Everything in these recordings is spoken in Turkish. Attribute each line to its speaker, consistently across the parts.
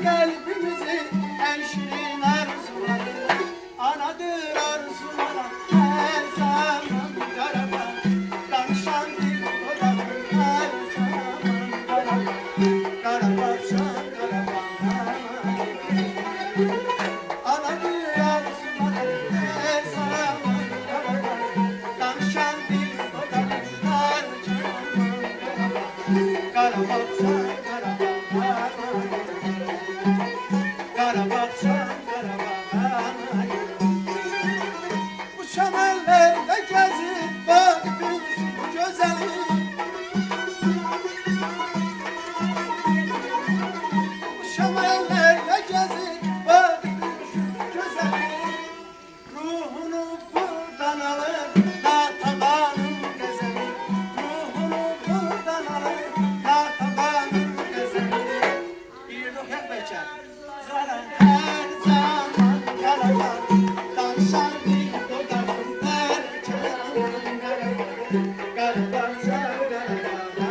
Speaker 1: Kalbimizin en şirin arzuları, anadır arzulara her zaman karaba. Danışan dil dudağın her zaman karaba. Karaba can karaba. Anadır arzulara her zaman karaba. Danışan dil dudağın her zaman karaba. Karaba can karaba. Karabakçan Karabakçan, bu çemenlerde gezip baktım şu güzeli. Bu çemenlerde gezip baktım şu güzeli. Ruhunu buradan alır da tabanım gezeli. Ruhunu buradan alır da tabanım gezeli. Bir ruh hep beçer. Her zaman karaba, danışan dil dudağın her zaman karaba. Karabakçan karaba.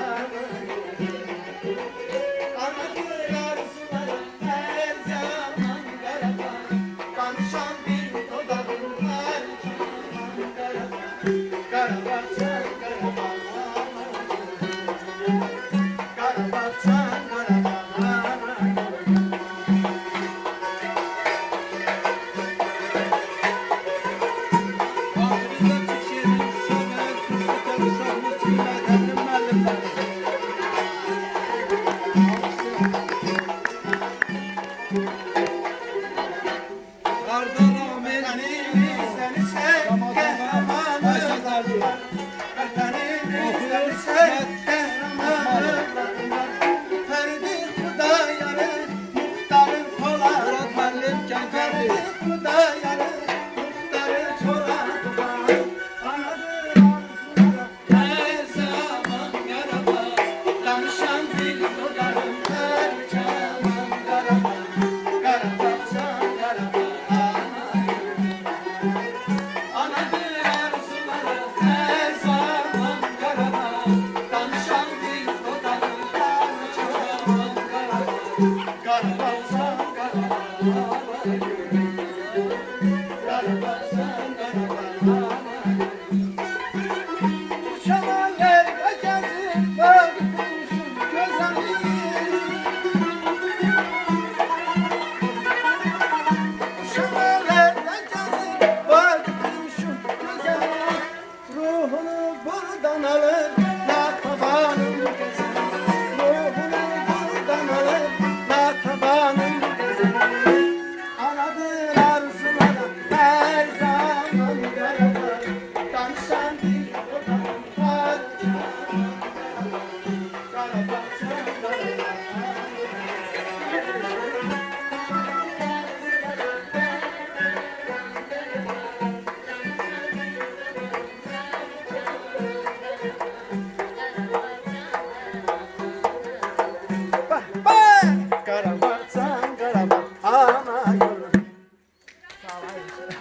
Speaker 1: Anadır arzulara her zaman karaba. Danışan dil dudağın her zaman karaba. Karabakçan karaba. Karabakçan karaba. Karabakçan, Karabakçan, Karabakçan.